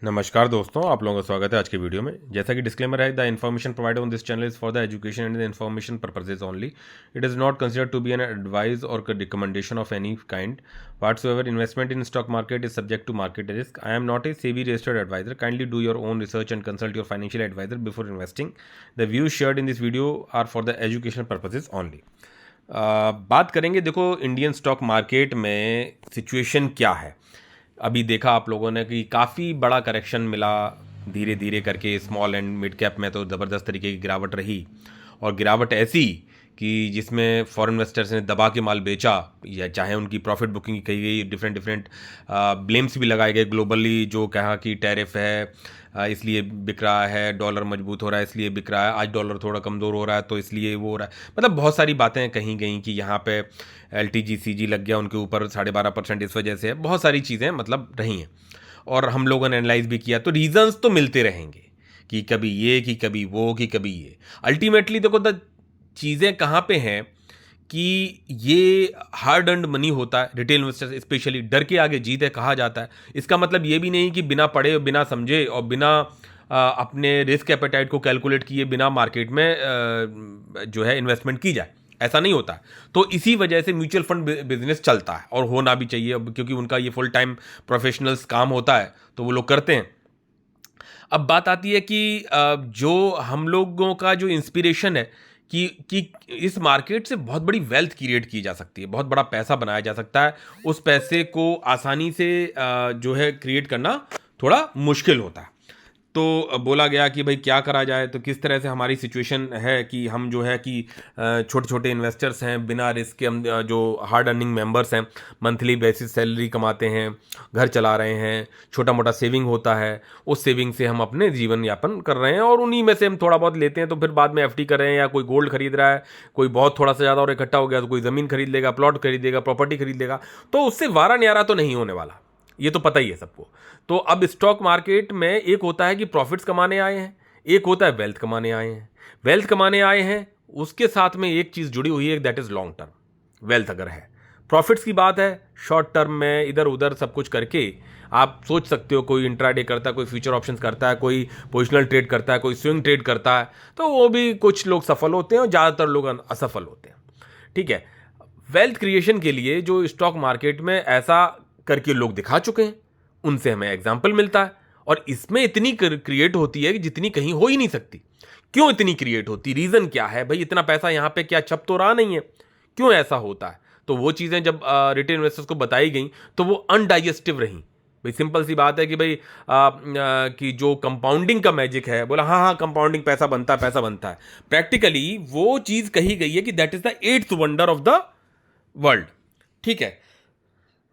नमस्कार दोस्तों, आप लोगों का स्वागत है आज के वीडियो में। जैसा कि डिस्क्लेमर है, the information provided on this channel is for the education and the information purposes only. It is not considered to be an advice or recommendation of any kind. Whatsoever investment in stock market is subject to market risk. I am not a SEBI registered advisor. Kindly do your own research and consult your financial advisor before investing. The views shared in this video are for the educational purposes only. बात करेंगे, देखो Indian stock market में situation क्या है। अभी देखा आप लोगों ने कि काफ़ी बड़ा करेक्शन मिला धीरे धीरे करके। स्मॉल एंड मिड कैप में तो ज़बरदस्त तरीके की गिरावट रही, और गिरावट ऐसी कि जिसमें फॉरेन इन्वेस्टर्स ने दबा के माल बेचा, या चाहे उनकी प्रॉफिट बुकिंग कही गई, डिफरेंट डिफरेंट ब्लेम्स भी लगाए गए ग्लोबली, जो कहा कि टैरिफ है इसलिए बिक रहा है, डॉलर मजबूत हो रहा है इसलिए बिक रहा है, आज डॉलर थोड़ा कमज़ोर हो रहा है तो इसलिए वो हो रहा है। मतलब बहुत सारी बातें कही गई कि यहाँ पे LTG-CG लग गया उनके ऊपर 12.5% इस वजह से। बहुत सारी चीज़ें मतलब रही हैं, और हम लोगों ने एनालाइज भी किया। तो रीजंस तो मिलते रहेंगे कि कभी ये, कि कभी वो, कि कभी ये। अल्टीमेटली देखो, द चीज़ें कहाँ पे हैं कि ये हार्ड अर्न्ड मनी होता है। रिटेल इन्वेस्टर स्पेशली डर के आगे जीत है कहा जाता है। इसका मतलब ये भी नहीं कि बिना पढ़े, बिना समझे और बिना अपने रिस्क एपेटाइट को कैलकुलेट किए बिना मार्केट में जो है इन्वेस्टमेंट की जाए, ऐसा नहीं होता है। तो इसी वजह से म्यूचुअल फंड बिजनेस चलता है, और होना भी चाहिए, क्योंकि उनका ये फुल टाइम प्रोफेशनल्स काम होता है तो वो लोग करते हैं। अब बात आती है कि जो हम लोगों का जो इंस्पिरेशन है कि इस मार्केट से बहुत बड़ी वेल्थ क्रिएट की जा सकती है, बहुत बड़ा पैसा बनाया जा सकता है। उस पैसे को आसानी से जो है क्रिएट करना थोड़ा मुश्किल होता है। तो बोला गया कि भाई क्या करा जाए, तो किस तरह से हमारी सिचुएशन है कि हम जो है कि छोटे छोटे इन्वेस्टर्स हैं, बिना रिस्क के हम जो हार्ड अर्निंग मेंबर्स हैं, मंथली बेसिस सैलरी कमाते हैं, घर चला रहे हैं, छोटा मोटा सेविंग होता है, उस सेविंग से हम अपने जीवन यापन कर रहे हैं, और उन्हीं में से हम थोड़ा बहुत लेते हैं तो फिर बाद में FD कर रहे हैं, या कोई गोल्ड खरीद रहा है, कोई बहुत थोड़ा सा ज़्यादा और इकट्ठा हो गया तो कोई ज़मीन खरीद लेगा, प्लॉट खरीद लेगा, प्रॉपर्टी खरीद लेगा। तो उससे वारा न्यारा तो नहीं होने वाला, ये तो पता ही है सबको। तो अब स्टॉक मार्केट में एक होता है कि प्रॉफिट्स कमाने आए हैं, एक होता है वेल्थ कमाने आए हैं। वेल्थ कमाने आए हैं, उसके साथ में एक चीज जुड़ी हुई है, that is long term wealth अगर है। प्रॉफिट्स की बात है, शॉर्ट टर्म में इधर उधर सब कुछ करके आप सोच सकते हो, कोई इंट्राडे करता है, कोई फ्यूचर ऑप्शंस करता है, कोई पोजिशनल ट्रेड करता है, कोई स्विंग ट्रेड करता है, तो वो भी कुछ लोग सफल होते हैं और ज़्यादातर लोग असफल होते हैं। ठीक है, वेल्थ क्रिएशन के लिए जो स्टॉक मार्केट में ऐसा करके लोग दिखा चुके हैं, उनसे हमें एग्जाम्पल मिलता है। और इसमें इतनी क्रिएट होती है कि जितनी कहीं हो ही नहीं सकती। क्यों इतनी क्रिएट होती, रीजन क्या है भाई? इतना पैसा यहाँ पे क्या छप तो रहा नहीं है? क्यों ऐसा होता है? तो वो चीजें जब रिटेल इन्वेस्टर्स को बताई गई तो वो अनडाइजेस्टिव रही। भाई सिंपल सी बात है कि भाई कि जो कंपाउंडिंग का मैजिक है, बोला हाँ हाँ कंपाउंडिंग, पैसा बनता है, पैसा बनता है। प्रैक्टिकली वो चीज कही गई है कि that is the 8th wonder of the world. ठीक है,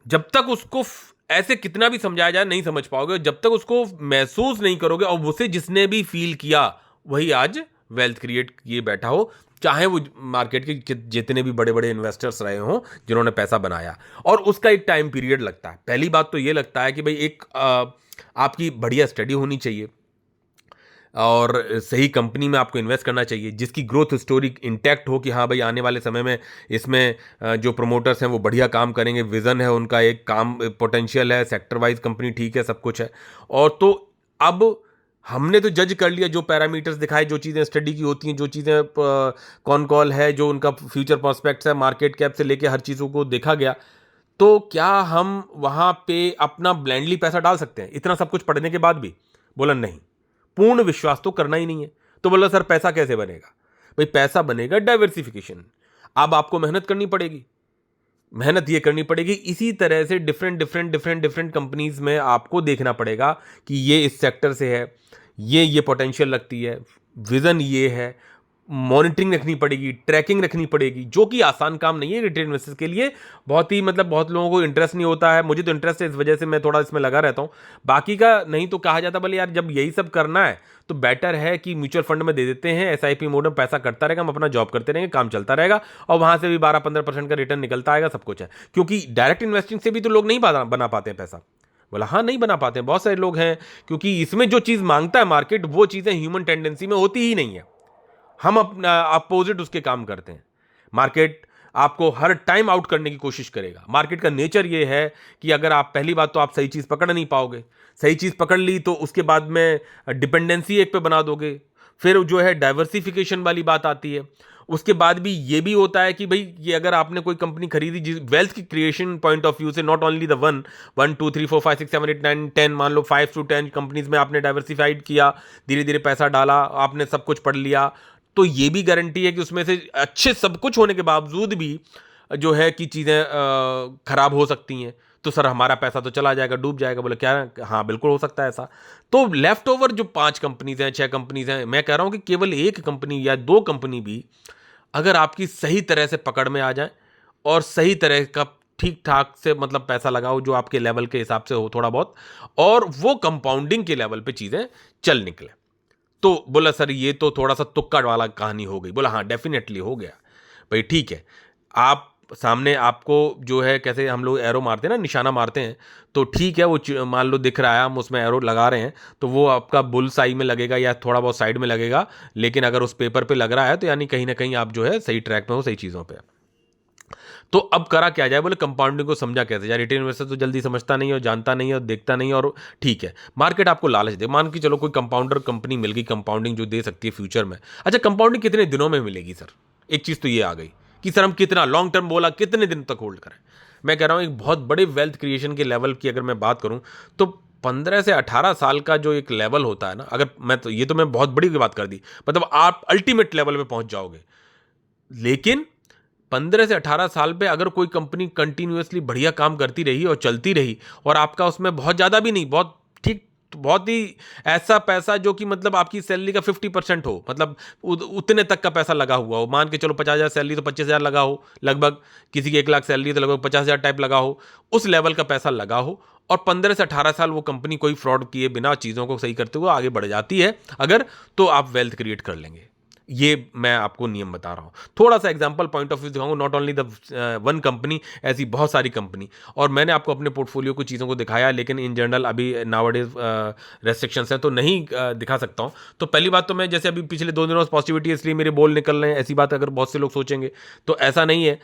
जब तक उसको ऐसे कितना भी समझाया जाए नहीं समझ पाओगे, जब तक उसको महसूस नहीं करोगे। और उसे जिसने भी फील किया वही आज वेल्थ क्रिएट किए बैठा हो, चाहे वो मार्केट के जितने भी बड़े बड़े इन्वेस्टर्स रहे हों जिन्होंने पैसा बनाया। और उसका एक टाइम पीरियड लगता है। पहली बात तो ये लगता है कि भाई एक आपकी बढ़िया स्टडी होनी चाहिए, और सही कंपनी में आपको इन्वेस्ट करना चाहिए जिसकी ग्रोथ स्टोरी इंटैक्ट हो, कि हाँ भाई आने वाले समय में इसमें जो प्रोमोटर्स हैं वो बढ़िया काम करेंगे, विजन है उनका, एक काम पोटेंशियल है, सेक्टर वाइज कंपनी ठीक है, सब कुछ है। और तो अब हमने तो जज कर लिया, जो पैरामीटर्स दिखाए, जो चीज़ें स्टडी की होती हैं, जो चीज़ें कौन कॉल है, जो उनका फ्यूचर प्रॉस्पेक्ट्स है, मार्केट कैप से लेके हर चीज़ों को देखा गया। तो क्या हम वहाँ पे अपना ब्लाइंडली पैसा डाल सकते हैं इतना सब कुछ पढ़ने के बाद भी? बोला नहीं, पूर्ण विश्वास तो करना ही नहीं है। तो बोला सर पैसा कैसे बनेगा? भाई पैसा बनेगा डाइवर्सिफिकेशन। अब आपको मेहनत करनी पड़ेगी, मेहनत ये करनी पड़ेगी। इसी तरह से डिफरेंट कंपनीज में आपको देखना पड़ेगा कि ये इस सेक्टर से है, ये पोटेंशियल लगती है, विजन ये है, मॉनिटरिंग रखनी पड़ेगी, ट्रैकिंग रखनी पड़ेगी, जो कि आसान काम नहीं है रिटेल इन्वेस्टर्स के लिए। बहुत ही मतलब बहुत लोगों को इंटरेस्ट नहीं होता है। मुझे तो इंटरेस्ट है, इस वजह से मैं थोड़ा इसमें लगा रहता हूँ। बाकी का नहीं तो कहा जाता बोले यार जब यही सब करना है तो बेटर है कि म्यूचुअल फंड में दे देते हैं, SIP मोड में पैसा कटता रहेगा, हम अपना जॉब करते रहेंगे, काम चलता रहेगा, और वहां से भी 12-15% का रिटर्न निकलता आएगा, सब कुछ है। क्योंकि डायरेक्ट इन्वेस्टिंग से भी तो लोग नहीं बना पाते हैं पैसा। बोला हाँ नहीं बना पाते हैं, बहुत सारे लोग हैं, क्योंकि इसमें जो चीज़ मांगता है मार्केट, वो चीज़ें ह्यूमन टेंडेंसी में होती ही नहीं है। हम अपना अपोजिट उसके काम करते हैं। मार्केट आपको हर टाइम आउट करने की कोशिश करेगा। मार्केट का नेचर ये है कि अगर आप, पहली बात तो आप सही चीज़ पकड़ नहीं पाओगे, सही चीज़ पकड़ ली तो उसके बाद में डिपेंडेंसी एक पे बना दोगे, फिर जो है डाइवर्सिफिकेशन वाली बात आती है। उसके बाद भी ये भी होता है कि भाई ये अगर आपने कोई कंपनी खरीदी जिस वेल्थ की क्रिएशन पॉइंट ऑफ व्यू से, not only the one two three four five six seven eight nine ten, मान लो 5 to 10 कंपनीज में आपने डाइवर्सिफाइड किया, धीरे धीरे पैसा डाला, आपने सब कुछ पढ़ लिया, तो ये भी गारंटी है कि उसमें से अच्छे सब कुछ होने के बावजूद भी जो है कि चीज़ें खराब हो सकती हैं। तो सर हमारा पैसा तो चला जाएगा, डूब जाएगा। बोले क्या? हाँ बिल्कुल हो सकता है ऐसा। तो लेफ्ट ओवर जो 5 कंपनीज हैं, 6 कंपनीज हैं, मैं कह रहा हूं कि केवल एक कंपनी या 2 कंपनी भी अगर आपकी सही तरह से पकड़ में आ जाए और सही तरह का ठीक ठाक से मतलब पैसा लगाओ जो आपके लेवल के हिसाब से हो थोड़ा बहुत, और वो कंपाउंडिंग के लेवल पे चीज़ें चल निकले। तो बोला सर ये तो थोड़ा सा तुक्का वाला कहानी हो गई। बोला हाँ डेफिनेटली हो गया भाई, ठीक है। आप सामने आपको जो है, कैसे हम लोग एरो मारते हैं ना, निशाना मारते हैं, तो ठीक है वो मान लो दिख रहा है, हम उसमें एरो लगा रहे हैं, तो वो आपका बुल साई में लगेगा या थोड़ा बहुत साइड में लगेगा, लेकिन अगर उस पेपर पे लग रहा है तो यानी कहीं ना कहीं आप जो है सही ट्रैक में हो, सही चीज़ों पे। तो अब करा क्या जाए? बोले कंपाउंडिंग को समझा कैसे जाए? रिटेल इन्वेस्टर तो जल्दी समझता नहीं और जानता नहीं और देखता नहीं, और ठीक है मार्केट आपको लालच दे, मान के चलो कोई कंपाउंडर कंपनी मिल गई कंपाउंडिंग जो दे सकती है फ्यूचर में। अच्छा कंपाउंडिंग कितने दिनों में मिलेगी सर? एक चीज़ तो ये आ गई कि सर हम कितना लॉन्ग टर्म बोला, कितने दिन तक होल्ड करें? मैं कह रहा हूँ एक बहुत बड़े वेल्थ क्रिएशन के लेवल की अगर मैं बात करूँ तो 15 से 18 साल का जो एक लेवल होता है ना, अगर मैं तो ये तो मैं बहुत बड़ी बात कर दी, मतलब आप अल्टीमेट लेवल पे पहुंच जाओगे। लेकिन 15 से 18 साल पे अगर कोई कंपनी कंटिन्यूअसली बढ़िया काम करती रही और चलती रही, और आपका उसमें बहुत ज़्यादा भी नहीं, बहुत ठीक, बहुत ही ऐसा पैसा जो कि मतलब आपकी सैलरी का 50% हो, मतलब उतने तक का पैसा लगा हुआ हो, मान के चलो 50,000 सैलरी तो 25,000 लगा हो लगभग, किसी की 1 लाख सैलरी तो लगभग 50,000 टाइप लगा हो, उस लेवल का पैसा लगा हो, और 15 से 18 साल वो कंपनी कोई फ्रॉड किए बिना चीज़ों को सही करते हुए आगे बढ़ जाती है अगर, तो आप वेल्थ क्रिएट कर लेंगे। ये मैं आपको नियम बता रहा हूँ, थोड़ा सा एग्जांपल पॉइंट ऑफ व्यू दिखाऊंगा, not only the one company, ऐसी बहुत सारी कंपनी, और मैंने आपको अपने पोर्टफोलियो को चीज़ों को दिखाया, लेकिन इन जनरल अभी नाउअडेज रेस्ट्रिक्शंस हैं तो नहीं दिखा सकता हूँ। तो पहली बात तो मैं, जैसे अभी पिछले 2 दिनों से पॉजिटिविटी इसलिए मेरे बोल निकल रहे हैं, ऐसी बात अगर बहुत से लोग सोचेंगे तो ऐसा नहीं है।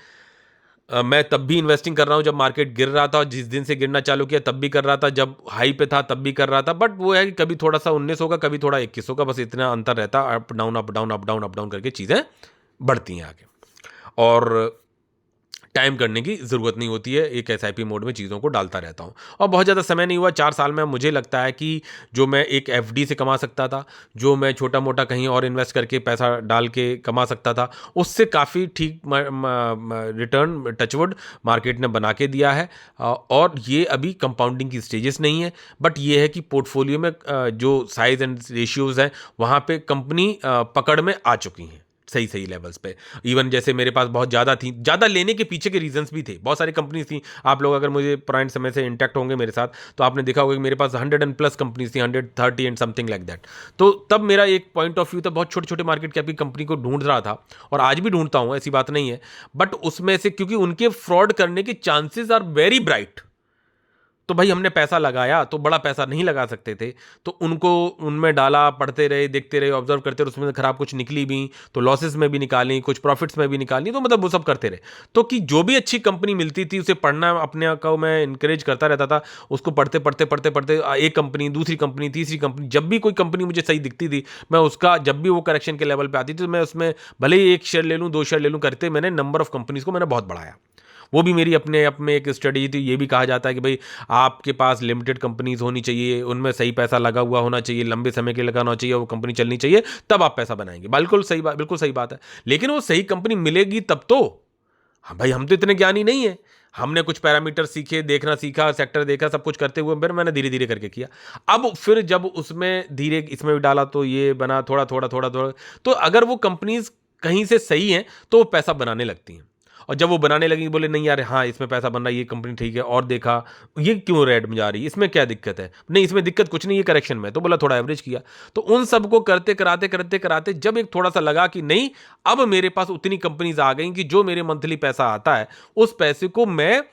मैं तब भी इन्वेस्टिंग कर रहा हूँ जब मार्केट गिर रहा था, और जिस दिन से गिरना चालू किया तब भी कर रहा था, जब हाई पे था तब भी कर रहा था, बट वो है कि कभी थोड़ा सा 19 होगा, कभी थोड़ा 21 होगा, बस इतना अंतर रहता, up down up down up down up down करके चीज़ें बढ़ती हैं आगे, और टाइम करने की ज़रूरत नहीं होती है, एक एसआईपी मोड में चीज़ों को डालता रहता हूँ। और बहुत ज़्यादा समय नहीं हुआ, 4 साल में मुझे लगता है कि जो मैं एक एफडी से कमा सकता था, जो मैं छोटा मोटा कहीं और इन्वेस्ट करके पैसा डाल के कमा सकता था, उससे काफ़ी ठीक रिटर्न टचवुड मार्केट ने बना के दिया है। और ये अभी कंपाउंडिंग की स्टेजेस नहीं है, बट ये है कि पोर्टफोलियो में जो साइज एंड रेशियोज़ हैं वहाँ पे कंपनी पकड़ में आ चुकी हैं सही सही लेवल्स पे। इवन जैसे मेरे पास बहुत ज़्यादा थी, ज़्यादा लेने के पीछे के रीजंस भी थे, बहुत सारी कंपनीज थी। आप लोग अगर मुझे पुराने समय से इंटैक्ट होंगे मेरे साथ तो आपने देखा होगा कि मेरे पास 100+ कंपनीज थी, 130 एंड समथिंग लाइक दैट। तो तब मेरा एक पॉइंट ऑफ व्यू था, बहुत छोटे छोटे मार्केट कैप की कंपनी को ढूंढ रहा था, और आज भी ढूंढता हूँ, ऐसी बात नहीं है, बट उसमें से क्योंकि उनके फ्रॉड करने के चांसेस आर वेरी ब्राइट, तो भाई हमने पैसा लगाया तो बड़ा पैसा नहीं लगा सकते थे, तो उनको उनमें डाला, पढ़ते रहे, देखते रहे, ऑब्जर्व करते रहे, उसमें खराब कुछ निकली भी तो लॉसेस में भी निकाली, कुछ प्रॉफिट्स में भी निकाली, तो मतलब वो सब करते रहे। तो कि जो भी अच्छी कंपनी मिलती थी उसे पढ़ना अपने को मैं इंकरेज करता रहता था, उसको पढ़ते पढ़ते पढ़ते पढ़ते एक कंपनी, दूसरी कंपनी, तीसरी कंपनी, जब भी कोई कंपनी मुझे सही दिखती थी मैं उसका, जब भी वो करेक्शन के लेवल पर आती थी तो मैं उसमें भले ही 1 शेयर ले लूँ, 2 शेयर ले लूँ करते मैंने नंबर ऑफ कंपनीज को मैंने बहुत बढ़ाया। वो भी मेरी अपने आप में एक स्टडी थी। ये भी कहा जाता है कि भाई आपके पास लिमिटेड कंपनीज होनी चाहिए, उनमें सही पैसा लगा हुआ होना चाहिए, लंबे समय के लगाना चाहिए, वो कंपनी चलनी चाहिए, तब आप पैसा बनाएंगे। बिल्कुल सही बात, बिल्कुल सही बात है। लेकिन वो सही कंपनी मिलेगी तब तो, हाँ भाई हम तो इतने ज्ञानी नहीं है, हमने कुछ पैरामीटर सीखे, देखना सीखा, सेक्टर देखा, सब कुछ करते हुए फिर मैंने धीरे धीरे करके किया। अब फिर जब उसमें धीरे इसमें भी डाला तो ये बना थोड़ा थोड़ा थोड़ा थोड़ा, तो अगर वो कंपनीज कहीं से सही हैं तो वो पैसा बनाने लगती हैं, और जब वो बनाने लगी बोले नहीं यार हाँ इसमें पैसा बन रहा है, ये कंपनी ठीक है, और देखा ये क्यों रेड में जा रही है, इसमें क्या दिक्कत है, नहीं इसमें दिक्कत कुछ नहीं, ये करेक्शन में, तो बोला थोड़ा एवरेज किया। तो उन सबको करते कराते करते कराते जब एक थोड़ा सा लगा कि नहीं अब मेरे पास उतनी कंपनीज आ गई कि जो मेरे मंथली पैसा आता है उस पैसे को मैं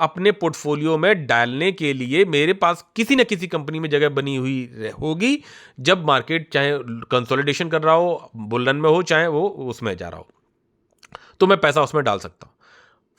अपने पोर्टफोलियो में डालने के लिए मेरे पास किसी न किसी कंपनी में जगह बनी हुई होगी, जब मार्केट चाहे कंसोलिडेशन कर रहा हो, बुल रन में हो, चाहे वो उसमें जा रहा हो, तो मैं पैसा उसमें डाल सकता हूं।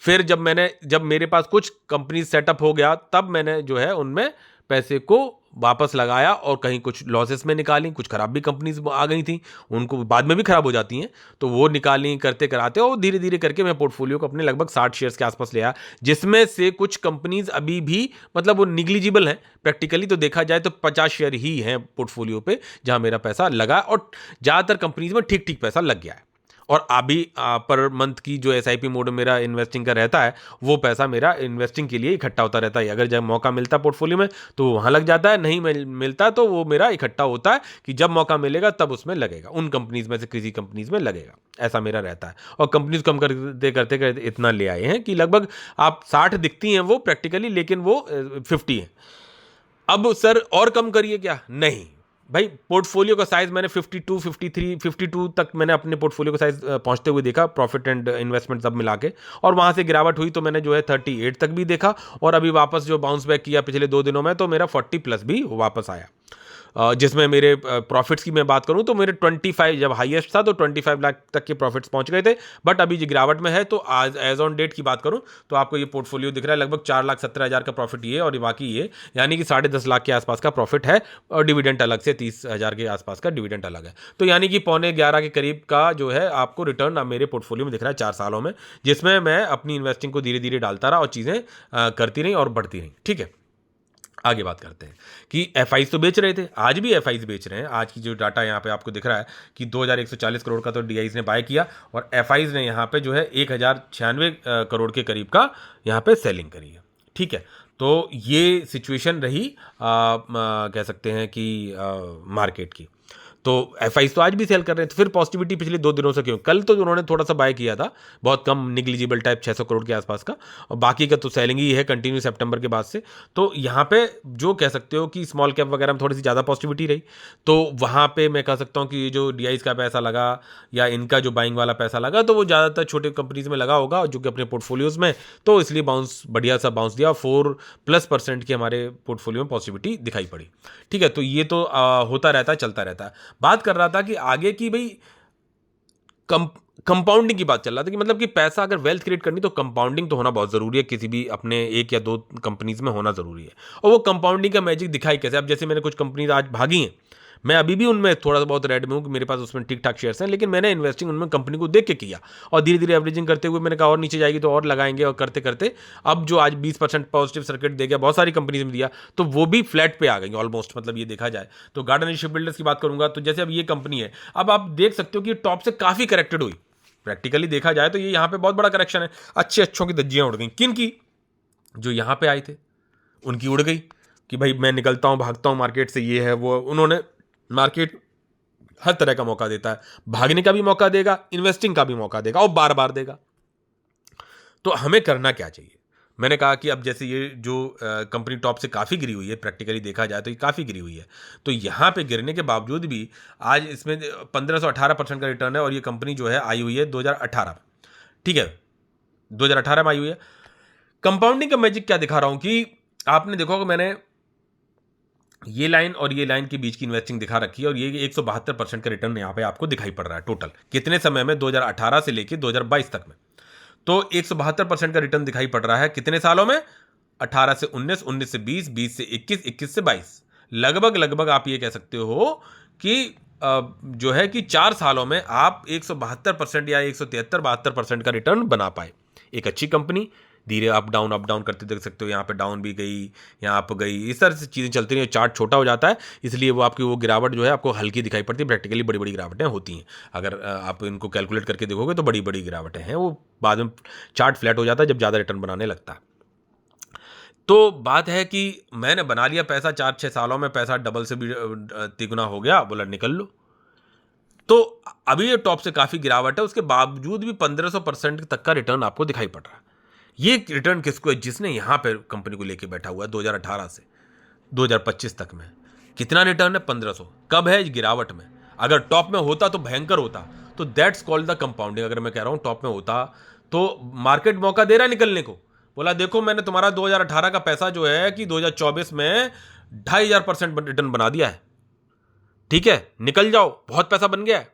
फिर जब मेरे पास कुछ कंपनी सेटअप हो गया, तब मैंने जो है उनमें पैसे को वापस लगाया और कहीं कुछ लॉसेस में निकाली, कुछ खराब भी कंपनीज आ गई थी, उनको बाद में भी खराब हो जाती हैं, तो वो निकाली करते कराते, और धीरे धीरे करके मैं पोर्टफोलियो को अपने लगभग 60 शेयर्स के आसपास ले आया, जिसमें से कुछ कंपनीज अभी भी मतलब वो निग्लिजिबल हैं। प्रैक्टिकली तो देखा जाए तो 50 शेयर ही हैं पोर्टफोलियो पे जहां मेरा पैसा लगा, और ज़्यादातर कंपनीज में ठीक ठीक पैसा लग गया है। और अभी पर मंथ की जो एसआईपी मोड मेरा इन्वेस्टिंग का रहता है, वो पैसा मेरा इन्वेस्टिंग के लिए इकट्ठा होता रहता है। अगर जब मौका मिलता है पोर्टफोलियो में तो वहाँ लग जाता है, नहीं मिलता तो वो मेरा इकट्ठा होता है कि जब मौका मिलेगा तब उसमें लगेगा, उन कंपनीज में से किसी कंपनीज में लगेगा, ऐसा मेरा रहता है। और कंपनीज कम करते करते करते इतना ले आए हैं कि लगभग आप 60 दिखती हैं वो प्रैक्टिकली, लेकिन वो 50 है। अब सर और कम करिए क्या? नहीं भाई, पोर्टफोलियो का साइज मैंने 52, 53, 52 तक मैंने अपने पोर्टफोलियो का साइज पहुंचते हुए देखा, प्रॉफिट एंड इन्वेस्टमेंट सब मिला के। और वहां से गिरावट हुई तो मैंने जो है 38 तक भी देखा, और अभी वापस जो बाउंस बैक किया पिछले 2 दिनों में, तो मेरा 40 प्लस भी वापस आया। जिसमें मेरे प्रॉफिट्स की मैं बात करूं तो मेरे 25, जब हाईएस्ट था तो 25 लाख तक के प्रॉफिट्स पहुंच गए थे। बट अभी जो गिरावट में है, तो आज एज ऑन डेट की बात करूं तो आपको ये पोर्टफोलियो दिख रहा है लगभग 4,70,000 का प्रॉफिट ये, और बाकी ये यानी कि 10.5 लाख के आसपास का प्रॉफिट है, और डिविडेंड अलग से 30,000 के आसपास का डिविडेंड अलग है। तो यानी कि 11.25 के करीब का जो है आपको रिटर्न मेरे पोर्टफोलियो में दिख रहा है 4 सालों में, जिसमें मैं अपनी इन्वेस्टिंग को धीरे धीरे डालता रहा और चीज़ें करती रही और बढ़ती रही। ठीक है, आगे बात करते हैं कि एफआईज तो बेच रहे थे, आज भी एफआईज बेच रहे हैं। आज की जो डाटा यहाँ पे आपको दिख रहा है कि 2,140 करोड़ का तो डीआईज ने बाय किया, और एफआईज ने यहाँ पे जो है 1,096 करोड़ के करीब का यहाँ पे सेलिंग करी है। ठीक है, तो ये सिचुएशन रही कह सकते हैं कि मार्केट की। तो एफआईज तो आज भी सेल कर रहे हैं, तो फिर पॉजिटिविटी पिछले 2 दिनों से क्यों? कल तो उन्होंने थोड़ा सा बाय किया था, बहुत कम निग्लिजिबल टाइप 600 करोड़ के आसपास का, और बाकी का तो सेलिंग ही है कंटिन्यू सितंबर के बाद से। तो यहाँ पे जो कह सकते हो कि स्मॉल कैप वगैरह में थोड़ी सी ज़्यादा पॉजिटिविटी रही, तो वहाँ पे मैं कह सकता हूँ कि जो डीआईज का पैसा लगा या इनका जो बाइंग वाला पैसा लगा, तो वो ज़्यादातर छोटे कंपनीज में लगा होगा जो कि अपने पोर्टफोलियोज में, तो इसलिए बाउंस, बढ़िया सा बाउंस दिया, 4+% की हमारे पोर्टफोलियो में पॉजिटिविटी दिखाई पड़ी। ठीक है, तो ये तो होता रहता है, चलता रहता है। बात कर रहा था कि आगे की भाई कंपाउंडिंग की बात चल रहा था कि मतलब कि पैसा अगर वेल्थ क्रिएट करनी तो कंपाउंडिंग तो होना बहुत जरूरी है, किसी भी अपने 1 या 2 कंपनीज में होना जरूरी है। और वो कंपाउंडिंग का मैजिक दिखाई कैसे? अब जैसे मैंने कुछ कंपनीज आज भागी हैं, मैं अभी भी उनमें थोड़ा बहुत रेड में हूँ कि मेरे पास उसमें ठीक ठाक शेयर्स हैं, लेकिन मैंने इन्वेस्टिंग उनमें कंपनी को देख के किया, और धीरे धीरे एवरेजिंग करते हुए मैंने कहा और नीचे जाएगी तो और लगाएंगे, और करते करते अब जो आज 20% पॉजिटिव सर्किट दे गया, बहुत सारी कंपनीज में दिया, तो वो भी फ्लैट पे आ गई ऑलमोस्ट। मतलब ये देखा जाए तो गार्डन शिप बिल्डर्स की बात करूंगा, तो जैसे अब ये कंपनी है, अब आप देख सकते हो कि टॉप से काफी करेक्टेड हुई। प्रैक्टिकली देखा जाए तो ये यहाँ पे बहुत बड़ा करेक्शन है, अच्छों की धज्जियां उड़ गई। किन की? जो यहाँ पे आए थे उनकी उड़ गई कि भाई मैं निकलता हूं, भागता हूं मार्केट से, ये है वो। उन्होंने, मार्केट हर तरह का मौका देता है, भागने का भी मौका देगा, इन्वेस्टिंग का भी मौका देगा, और बार बार देगा। तो हमें करना क्या चाहिए? मैंने कहा कि अब जैसे ये जो कंपनी टॉप से काफ़ी गिरी हुई है, प्रैक्टिकली देखा जाए तो ये काफ़ी गिरी हुई है, तो यहाँ पे गिरने के बावजूद भी आज इसमें 1518% का रिटर्न है, और ये कंपनी जो है आई हुई है 2018 में। ठीक है, 2018 में आई हुई है। कंपाउंडिंग का मैजिक क्या दिखा रहा हूं कि आपने देखा होगा, मैंने ये लाइन और ये लाइन के बीच की इन्वेस्टिंग दिखा रखी है, और ये 172% का रिटर्न यहाँ पे आपको दिखाई पड़ रहा है टोटल कितने समय में? 2018 से लेकर 2022 तक में। तो 172% का रिटर्न दिखाई पड़ रहा है कितने सालों में? 18 से 19, 19 से 20, 20 से 21, 21 से 22। लगभग लगभग आप ये कह सकते हो कि जो है कि 4 सालों में आप 172% या 173-72% का रिटर्न बना पाए। एक अच्छी कंपनी, धीरे अप डाउन करते देख सकते हो, यहाँ पे डाउन भी गई, यहाँ अप गई, इस तरह से चीज़ें चलती रही। चार्ट छोटा हो जाता है, इसलिए वो आपकी वो गिरावट जो है आपको हल्की दिखाई पड़ती है। प्रैक्टिकली बड़ी बड़ी गिरावटें होती हैं, अगर आप इनको कैलकुलेट करके देखोगे तो बड़ी बड़ी गिरावटें हैं। वो बाद में चार्ट फ्लैट हो जाता है जब ज़्यादा रिटर्न बनाने लगता है। तो बात है कि मैंने बना लिया पैसा, 4-6 सालों में पैसा डबल से भी तिगुना हो गया, बोला निकल लो। तो अभी ये टॉप से काफ़ी गिरावट है, उसके बावजूद भी 1500% तक का रिटर्न आपको दिखाई पड़ रहा है। ये रिटर्न किसको है? जिसने यहाँ पर कंपनी को लेके बैठा हुआ है 2018 से 2025 तक में। कितना रिटर्न है? 1500। कब है? गिरावट में। अगर टॉप में होता तो भयंकर होता, तो दैट्स कॉल्ड द कंपाउंडिंग। अगर मैं कह रहा हूँ टॉप में होता तो मार्केट मौका दे रहा है निकलने को, बोला देखो मैंने तुम्हारा 2018 का पैसा जो है कि 2024 में 2500% रिटर्न बना दिया है, ठीक है निकल जाओ, बहुत पैसा बन गया है।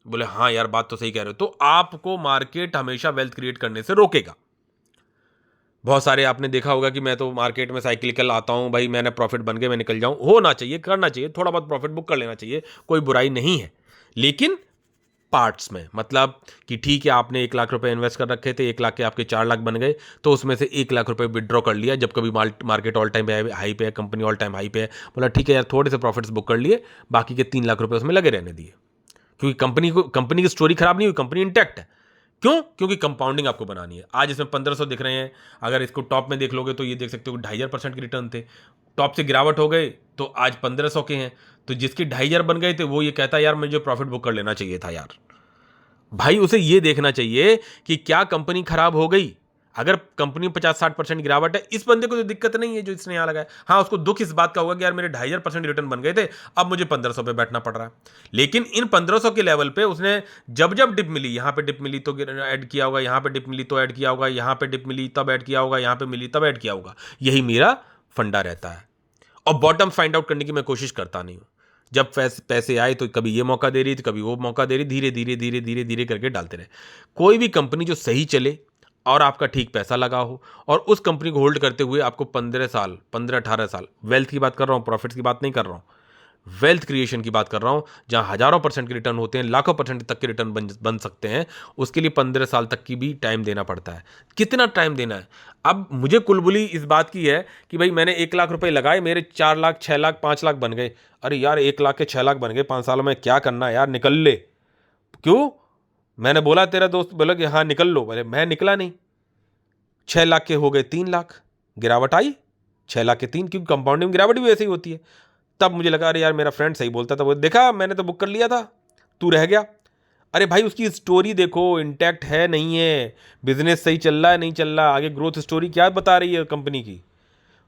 बोले हाँ यार बात तो सही कह रहे हो। तो आपको मार्केट हमेशा वेल्थ क्रिएट करने से रोकेगा, बहुत सारे आपने देखा होगा कि मैं तो मार्केट में साइक्लिकल आता हूँ भाई, मैंने प्रॉफिट बन गए मैं निकल जाऊँ, होना चाहिए, करना चाहिए, थोड़ा बहुत प्रॉफिट बुक कर लेना चाहिए, कोई बुराई नहीं है, लेकिन पार्ट्स में, मतलब कि ठीक है आपने 1 लाख रुपए इन्वेस्ट कर रखे थे, 1 लाख के आपके 4 लाख बन गए, तो उसमें से 1 लाख रुपए विड्रॉ कर लिया जब कभी मार्केट ऑल टाइम हाई पे है, कंपनी ऑल टाइम हाई पे है, बोला ठीक है यार थोड़े से प्रॉफिट्स बुक कर लिए, बाकी के 3 लाख रुपए उसमें लगे रहने दिए, क्योंकि कंपनी की स्टोरी खराब नहीं हुई, कंपनी इंटैक्ट है। क्यों? क्योंकि कंपाउंडिंग आपको बनानी है। आज इसमें 1500 दिख रहे हैं, अगर इसको टॉप में देख लोगे तो ये देख सकते हो 2.5% के रिटर्न थे, टॉप से गिरावट हो गए तो आज 1500 के हैं, तो जिसकी 2.5 बन गए थे वो ये कहता है यार मुझे प्रॉफिट बुक कर लेना चाहिए था यार। भाई उसे ये देखना चाहिए कि क्या कंपनी खराब हो गई। अगर कंपनी में 50-60% गिरावट है, इस बंदे को तो दिक्कत नहीं है जो इसने यहां लगाया, हाँ उसको दुख इस बात का होगा कि यार मेरे 2.5% रिटर्न बन गए थे, अब मुझे 1500 पे बैठना पड़ रहा है। लेकिन इन 1500 के लेवल पे उसने जब जब डिप मिली, यहां पे डिप मिली तो ऐड किया होगा, यहां पे डिप मिली तो ऐड किया होगा, यहां पे डिप मिली तब ऐड किया होगा, यहां पे मिली तब ऐड किया होगा। यही मेरा फंडा रहता है, और बॉटम फाइंड आउट करने की मैं कोशिश करता नहीं हूं। जब पैसे आए तो कभी ये मौका दे रही तो कभी वो मौका दे रही, धीरे धीरे धीरे धीरे धीरे करके डालते रहे। कोई भी कंपनी जो सही चले और आपका ठीक पैसा लगा हो, और उस कंपनी को होल्ड करते हुए आपको 15 साल 15-18 साल, वेल्थ की बात कर रहा हूं, प्रॉफिट्स की बात नहीं कर रहा हूं, वेल्थ क्रिएशन की बात कर रहा हूं, जहां हजारों % के रिटर्न होते हैं, लाखों % तक के रिटर्न बन सकते हैं, उसके लिए 15 साल तक की भी टाइम देना पड़ता है। कितना टाइम देना है? अब मुझे कुलबुली इस बात की है कि भाई मैंने 1 लाख रुपए लगाए, मेरे 4 लाख 6 लाख 5 लाख बन गए। अरे यार 1 लाख के 6 लाख बन गए 5 सालों में, क्या करना है यार, निकल ले। क्यों? मैंने बोला, तेरा दोस्त बोला कि हाँ निकल लो, बोले मैं निकला नहीं। 6 लाख के हो गए 3 लाख, गिरावट आई 6 लाख के 3, क्योंकि कंपाउंडिंग गिरावट भी वैसे ही होती है। तब मुझे लगा अरे यार मेरा फ्रेंड सही बोलता था, वो देखा मैंने तो बुक कर लिया था, तू रह गया। अरे भाई उसकी स्टोरी देखो, इंटैक्ट है नहीं है, बिजनेस सही चल रहा है नहीं चल रहा, आगे ग्रोथ स्टोरी क्या बता रही है कंपनी की।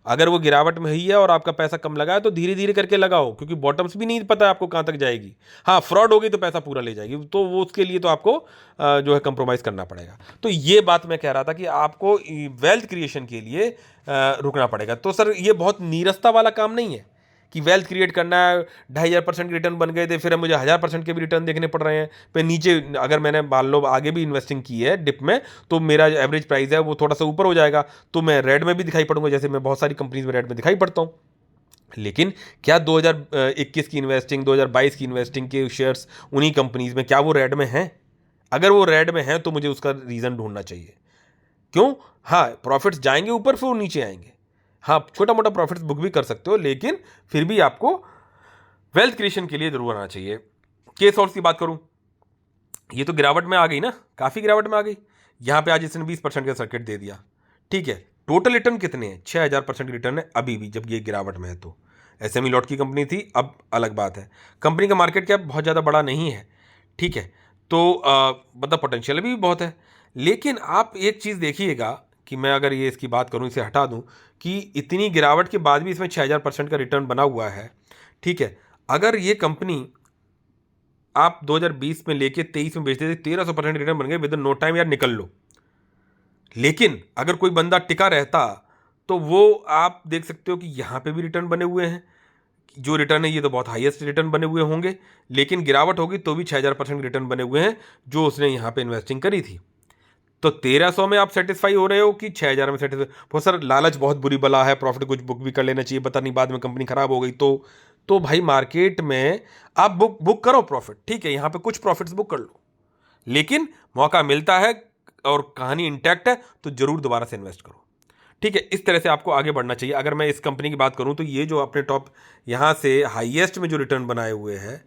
अगर वो गिरावट में ही है और आपका पैसा कम लगा है तो धीरे धीरे करके लगाओ, क्योंकि बॉटम्स भी नहीं पता आपको कहाँ तक जाएगी। हाँ फ्रॉड हो गई तो पैसा पूरा ले जाएगी, तो वो उसके लिए तो आपको जो है कंप्रोमाइज़ करना पड़ेगा। तो ये बात मैं कह रहा था कि आपको वेल्थ क्रिएशन के लिए रुकना पड़ेगा। तो सर ये बहुत नीरसता वाला काम नहीं है कि वेल्थ क्रिएट करना है, 2.5% के रिटर्न बन गए थे, फिर मुझे 1000% के भी रिटर्न देखने पड़ रहे हैं। फिर नीचे अगर मैंने मान लो आगे भी इन्वेस्टिंग की है डिप में, तो मेरा एवरेज प्राइस है वो थोड़ा सा ऊपर हो जाएगा, तो मैं रेड में भी दिखाई पड़ूंगा, जैसे मैं बहुत सारी कंपनीज में रेड में दिखाई पड़ता हूँ। लेकिन क्या 2021 की इन्वेस्टिंग, 2022 की इन्वेस्टिंग के शेयर्स उन्हीं कंपनीज में क्या वो रेड में हैं? अगर वो रेड में हैं तो मुझे उसका रीज़न ढूंढना चाहिए। क्यों? हाँ प्रॉफिट्स जाएंगे ऊपर फिर वो नीचे आएंगे, हाँ छोटा मोटा प्रॉफिट्स बुक भी कर सकते हो, लेकिन फिर भी आपको वेल्थ क्रिएशन के लिए जरूर आना चाहिए। केस हॉल्स की बात करूं, ये तो गिरावट में आ गई ना, काफ़ी गिरावट में आ गई। यहां पे आज इसने 20% का सर्किट दे दिया, ठीक है। टोटल रिटर्न कितने हैं? 6000% रिटर्न है अभी भी, जब ये गिरावट में है। तो एसएमई लॉट की कंपनी थी, अब अलग बात है। कंपनी का मार्केट कैप बहुत ज़्यादा बड़ा नहीं है, ठीक है, तो मतलब पोटेंशियल भी बहुत है। लेकिन आप एक चीज़ देखिएगा कि मैं अगर ये इसकी बात करूं, इसे हटा दूं, कि इतनी गिरावट के बाद भी इसमें 6000% का रिटर्न बना हुआ है, ठीक है। अगर ये कंपनी आप 2020 में लेके 23 में बेच देते, 1300% रिटर्न बन गए विद इन नो टाइम, यार निकल लो। लेकिन अगर कोई बंदा टिका रहता तो वो आप देख सकते हो कि यहाँ पे भी रिटर्न बने हुए हैं, जो रिटर्न है ये तो बहुत हाईएस्ट रिटर्न बने हुए होंगे, लेकिन गिरावट होगी तो भी 6000% रिटर्न बने हुए हैं जो उसने यहाँ पे इन्वेस्टिंग करी थी। तो 1300 में आप सेटिस्फाई हो रहे हो कि 6000 में सेटिस्फाई? बहुत सर लालच बहुत बुरी बला है, प्रॉफिट कुछ बुक भी कर लेना चाहिए, पता नहीं बाद में कंपनी खराब हो गई तो भाई मार्केट में आप बुक करो प्रॉफिट, ठीक है, यहाँ पे कुछ प्रॉफिट्स बुक कर लो, लेकिन मौका मिलता है और कहानी इंटैक्ट है तो जरूर दोबारा से इन्वेस्ट करो, ठीक है। इस तरह से आपको आगे बढ़ना चाहिए। अगर मैं इस कंपनी की बात करूं तो ये जो अपने टॉप यहाँ से हाईएस्ट में जो रिटर्न बनाए हुए हैं,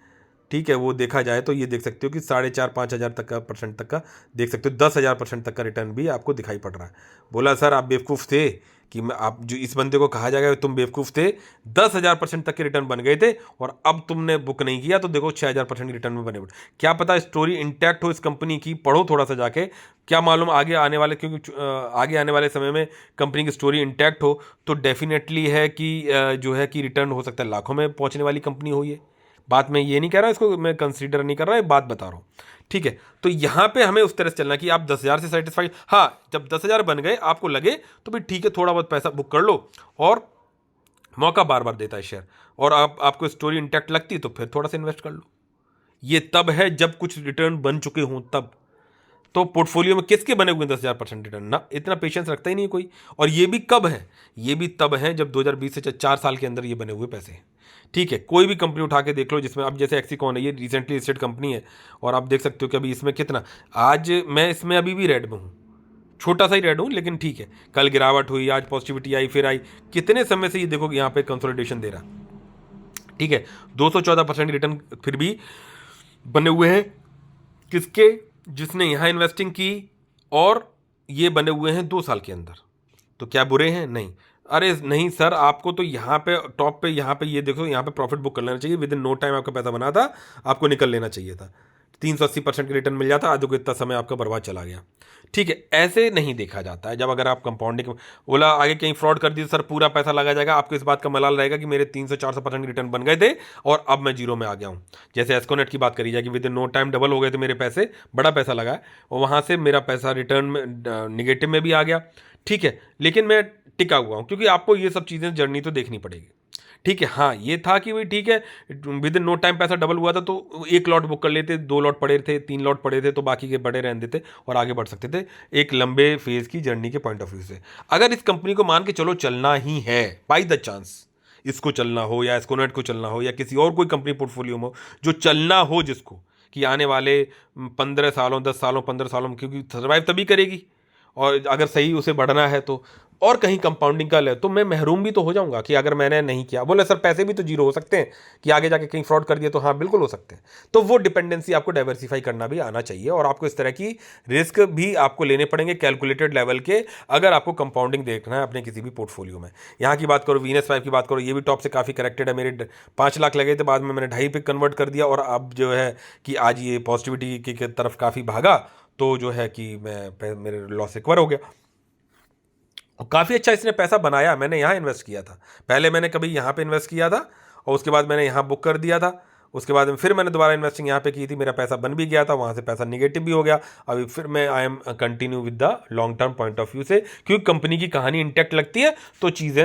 ठीक है, वो देखा जाए तो ये देख सकते हो कि 4,500-5,000 तक का % तक का देख सकते हो, 10,000% तक का रिटर्न भी आपको दिखाई पड़ रहा है। बोला सर आप बेवकूफ़ थे कि मैं, आप जो इस बंदे को कहा जाएगा तुम बेवकूफ़ थे, 10,000% तक के रिटर्न बन गए थे और अब तुमने बुक नहीं किया तो देखो 6,000% रिटर्न में बने। क्या पता स्टोरी इंटैक्ट हो इस कंपनी की, पढ़ो थोड़ा सा जाके, क्या मालूम आगे आने वाले, क्योंकि आगे आने वाले समय में कंपनी की स्टोरी इंटैक्ट हो तो डेफिनेटली है कि जो है कि रिटर्न हो सकता है लाखों में पहुंचने वाली कंपनी हो ये। बात मैं ये नहीं कह रहा, इसको मैं कंसीडर नहीं कर रहा, बात बता रहा हूँ, ठीक है। तो यहाँ पे हमें उस तरह से चलना कि आप 10,000 से सेटिस्फाइड, हाँ जब 10,000 बन गए आपको लगे तो भी ठीक है, थोड़ा बहुत पैसा बुक कर लो, और मौका बार बार देता है शेयर, और आपको स्टोरी इंटैक्ट लगती है तो फिर थोड़ा सा इन्वेस्ट कर लो। ये तब है जब कुछ रिटर्न बन चुके हों तब। तो पोर्टफोलियो में किसके बने हुए 10,000% रिटर्न ना, इतना पेशेंस रखता ही नहीं कोई। और ये भी कब है, ये भी तब है जब 2020 से 4 साल के अंदर ये बने हुए पैसे हैं। ठीक है, कोई भी कंपनी उठा के देख लो जिसमें, अब जैसे एक्सिकॉन है, ये रिसेंटली लिस्टेड कंपनी है, और आप देख सकते हो कि अभी इसमें कितना, आज मैं इसमें अभी भी रेड में हूँ, छोटा सा ही रेड हूँ, लेकिन ठीक है, कल गिरावट हुई, आज पॉजिटिविटी आई, फिर आई, कितने समय से ये देखो यहाँ पे कंसोलिडेशन दे रहा। ठीक है, 214% रिटर्न फिर भी बने हुए हैं किसके, जिसने यहाँ इन्वेस्टिंग की, और ये बने हुए हैं 2 साल के अंदर। तो क्या बुरे हैं? नहीं। अरे नहीं सर, आपको तो यहाँ पे टॉप पे, यहाँ पे ये देखो, यहाँ पे प्रॉफिट बुक कर लेना चाहिए, विद इन नो टाइम आपका पैसा बना था, आपको निकल लेना चाहिए था, 380% की रिटर्न मिल जाता, आज देखो इतना समय आपका बर्बाद चला गया। ठीक है, ऐसे नहीं देखा जाता है। जब अगर आप कंपाउंडिंग बोला, आगे कहीं फ्रॉड कर दिए सर, पूरा पैसा लगा जाएगा, आपको इस बात का मलाल रहेगा कि मेरे 300-400% रिटर्न बन गए थे और अब मैं जीरो में आ गया हूँ। जैसे एस्कोनेट की बात करी जाए कि within no time double हो गए थे मेरे पैसे, बड़ा पैसा लगा है, और वहाँ से मेरा पैसा रिटर्न में निगेटिव में भी आ गया। ठीक है, लेकिन मैं टिका हुआ हूँ, क्योंकि आपको ये सब चीज़ें जर्नी तो देखनी पड़ेगी। ठीक है, हाँ ये था कि भाई ठीक है, विद इन नो टाइम पैसा डबल हुआ था, तो 1 लॉट बुक कर लेते, 2 लॉट पड़े थे, 3 लॉट पड़े थे, तो बाकी के बड़े रहने देते और आगे बढ़ सकते थे एक लंबे फेज की जर्नी के पॉइंट ऑफ व्यू से। अगर इस कंपनी को मान के चलो चलना ही है बाई द चांस, इसको चलना हो या एस्कोनेट को चलना हो या किसी और कोई कंपनी पोर्टफोलियो में हो जो चलना हो, जिसको कि आने वाले 15 सालों, 10 सालों, 15 सालों में, क्योंकि सर्वाइव तभी करेगी, और अगर सही उसे बढ़ना है तो, और कहीं कंपाउंडिंग का ले, तो मैं महरूम भी तो हो जाऊंगा कि अगर मैंने नहीं किया। बोले सर पैसे भी तो जीरो हो सकते हैं कि आगे जाके कहीं फ्रॉड कर दिए, तो हाँ बिल्कुल हो सकते हैं। तो वो डिपेंडेंसी आपको डाइवर्सिफाई करना भी आना चाहिए, और आपको इस तरह की रिस्क भी आपको लेने पड़ेंगे कैलकुलेटेड लेवल के, अगर आपको कंपाउंडिंग देखना है अपने किसी भी पोर्टफोलियो में। यहाँ की बात करो, वीनस 5 की बात करो, ये भी टॉप से काफ़ी करेक्टेड है। मेरे 5 लाख लगे थे, बाद में मैंने 2.5 पे कन्वर्ट कर दिया, और अब जो है कि आज ये पॉजिटिविटी की तरफ काफ़ी भागा, तो जो है कि मेरे लॉस से कवर हो गया। और काफ़ी अच्छा इसने पैसा बनाया। मैंने यहाँ इन्वेस्ट किया था, पहले मैंने कभी यहाँ पे इन्वेस्ट किया था, और उसके बाद मैंने यहाँ बुक कर दिया था, उसके बाद में फिर मैंने दोबारा इन्वेस्टिंग यहाँ पे की थी, मेरा पैसा बन भी गया था, वहाँ से पैसा निगेटिव भी हो गया। अभी फिर मैं I am continue with the long term point of view से, क्योंकि कंपनी की कहानी इंटैक्ट लगती है तो चीज़ें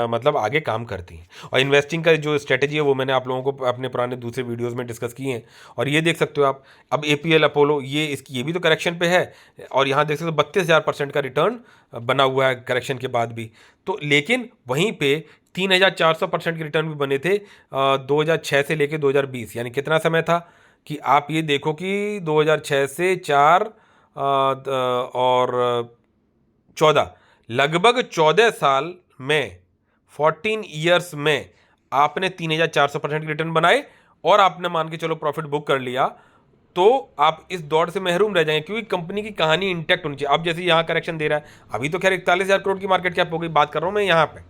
मतलब आगे काम करती हैं। और इन्वेस्टिंग का जो स्ट्रेटेजी है वो मैंने आप लोगों को अपने पुराने दूसरे वीडियोज़ में डिस्कस किए हैं, और ये देख सकते हो आप। अब APL अपोलो ये भी तो करेक्शन पे है, और यहाँ देख सकते हो 32,000% का रिटर्न बना हुआ है करेक्शन के बाद भी। तो लेकिन वहीं पे 3,400% के रिटर्न भी बने थे 2006 से लेके 2020, यानी कितना समय था कि आप ये देखो कि 2006 से 4 और 14, लगभग 14 साल में, 14 ईयर्स में आपने 3,400% के रिटर्न बनाए, और आपने मान के चलो प्रॉफिट बुक कर लिया, तो आप इस दौड़ से महरूम रह जाएंगे, क्योंकि कंपनी की कहानी इंटैक्ट होनी चाहिए। अब जैसे यहाँ करेक्शन दे रहा है, अभी तो खैर 41,000 करोड़ की मार्केट कैप हो गई, बात कर रहा हूँ मैं यहाँ पे,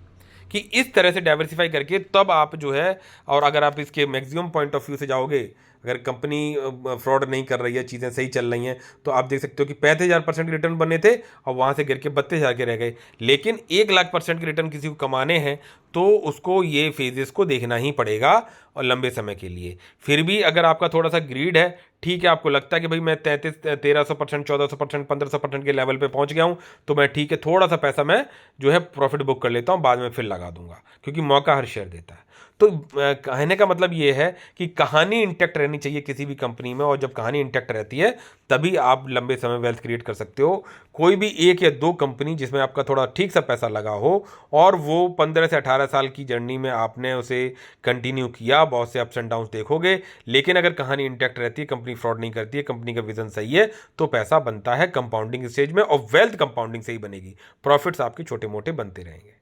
कि इस तरह से डाइवर्सिफाई करके तब आप जो है, और अगर आप इसके मैक्सिमम पॉइंट ऑफ व्यू से जाओगे, अगर कंपनी फ्रॉड नहीं कर रही है, चीज़ें सही चल रही हैं, तो आप देख सकते हो कि 35,000% के रिटर्न बने थे, और वहाँ से गिर के 32,000 के रह गए। लेकिन 1,00,000% के रिटर्न किसी को कमाने हैं तो उसको ये फेजेस को देखना ही पड़ेगा, और लंबे समय के लिए। फिर भी अगर आपका थोड़ा सा ग्रीड है, ठीक है, आपको लगता है कि भाई मैं 1300%, 1400%, 1500% के लेवल पे पहुंच गया हूं, तो मैं ठीक है, थोड़ा सा पैसा मैं जो है प्रॉफिट बुक कर लेता हूं, बाद में फिर लगा दूंगा, क्योंकि मौका हर शेयर देता है। तो कहने का मतलब ये है कि कहानी इंटैक्ट रहनी चाहिए किसी भी कंपनी में, और जब कहानी इंटैक्ट रहती है तभी आप लंबे समय वेल्थ क्रिएट कर सकते हो। कोई भी 1 या 2 कंपनी जिसमें आपका थोड़ा ठीक सा पैसा लगा हो, और वो 15 से 18 साल की जर्नी में आपने उसे कंटिन्यू किया, बहुत से अप्स एंड डाउन्स देखोगे, लेकिन अगर कहानी इंटैक्ट रहती है, कंपनी फ्रॉड नहीं करती है, कंपनी का विजन सही है, तो पैसा बनता है कंपाउंडिंग स्टेज में, और वेल्थ कंपाउंडिंग से ही बनेगी, प्रॉफिट्स आपके छोटे मोटे बनते रहेंगे।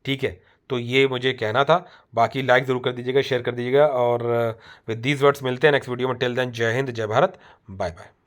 ठीक है, तो ये मुझे कहना था। बाकी लाइक ज़रूर कर दीजिएगा, शेयर कर दीजिएगा, और विद दीज वर्ड्स मिलते हैं नेक्स्ट वीडियो में। टिल देन, जय हिंद, जय भारत, बाय बाय।